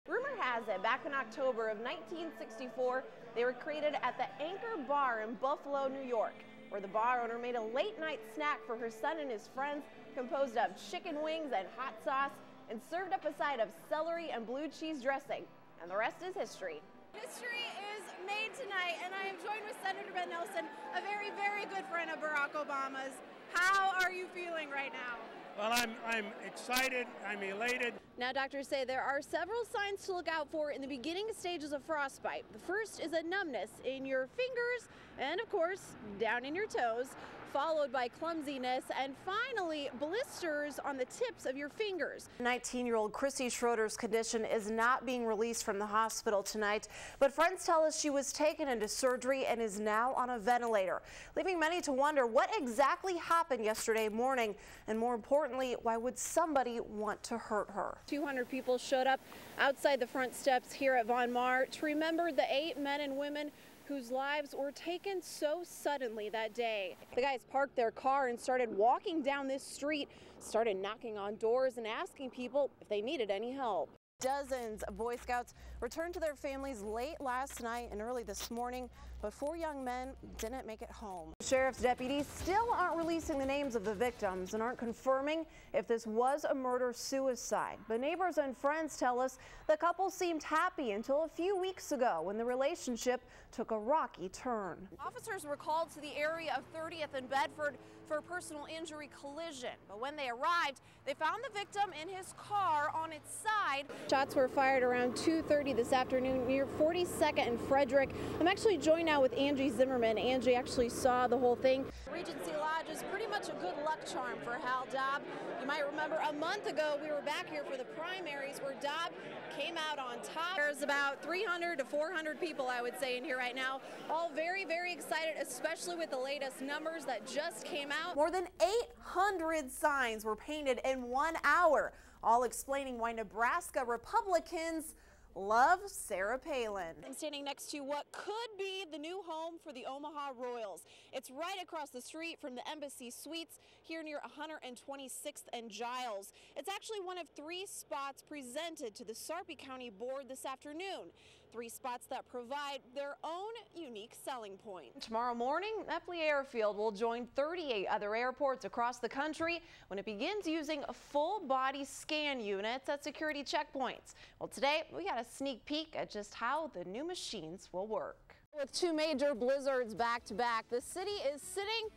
Rumor has it, back in October of 1964, they were created at the Anchor Bar in Buffalo, New York, where the bar owner made a late-night snack for her son and his friends composed of chicken wings and hot sauce and served up a side of celery and blue cheese dressing. And the rest is history. History is made tonight, and I am joined with Senator Ben Nelson, a very, very good friend of Barack Obama's. How are you feeling right now? Well, I'm excited, I'm elated. Now, doctors say there are several signs to look out for in the beginning stages of frostbite. The first is a numbness in your fingers and, of course, down in your toes, followed by clumsiness, and finally blisters on the tips of your fingers. 19-year-old Chrissy Schroeder's condition is not being released from the hospital tonight, but friends tell us she was taken into surgery and is now on a ventilator, leaving many to wonder what exactly happened yesterday morning, and more importantly, why would somebody want to hurt her? 200 people showed up outside the front steps here at Von Maur to remember the 8 men and women whose lives were taken so suddenly that day. The guys parked their car and started walking down this street, started knocking on doors and asking people if they needed any help. Dozens of Boy Scouts returned to their families late last night and early this morning, but 4 young men didn't make it home. Sheriff's deputies still aren't releasing the names of the victims and aren't confirming if this was a murder-suicide. But neighbors and friends tell us the couple seemed happy until a few weeks ago when the relationship took a rocky turn. Officers were called to the area of 30th and Bedford for a personal injury collision, but when they arrived, they found the victim in his car on its side. Shots were fired around 2:30 this afternoon near 42nd and Frederick. I'm actually joined now with Angie Zimmerman. Angie actually saw the whole thing. Regency Lodge is pretty much a good luck charm for Hal Dobb. You might remember a month ago we were back here for the primaries where Dobb came out on top. There's about 300 to 400 people, I would say, in here right now. All very, very excited, especially with the latest numbers that just came out. More than 800 signs were painted in 1 hour, all explaining why Nebraska Republicans love Sarah Palin. I'm standing next to what could be the new home for the Omaha Royals. It's right across the street from the Embassy Suites here near 126th and Giles. It's actually one of 3 spots presented to the Sarpy County Board this afternoon. 3 spots that provide their own unique selling point. Tomorrow morning, Eppley Airfield will join 38 other airports across the country when it begins using full body scan units at security checkpoints. Well, today we got a sneak peek at just how the new machines will work. With 2 major blizzards back to back, the city is sitting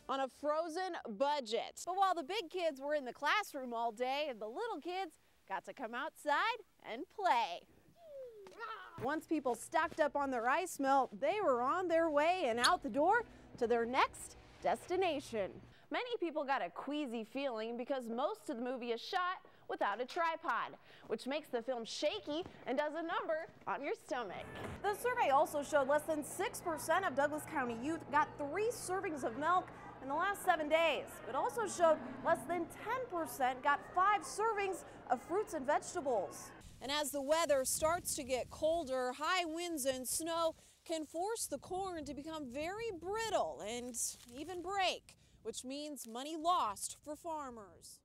on a frozen budget. But while the big kids were in the classroom all day, the little kids got to come outside and play. Once people stocked up on their ice melt, they were on their way and out the door to their next destination. Many people got a queasy feeling because most of the movie is shot without a tripod, which makes the film shaky and does a number on your stomach. The survey also showed less than 6% of Douglas County youth got 3 servings of milk in the last 7 days. It also showed less than 10% got 5 servings of fruits and vegetables. And as the weather starts to get colder, high winds and snow can force the corn to become very brittle and even break, which means money lost for farmers.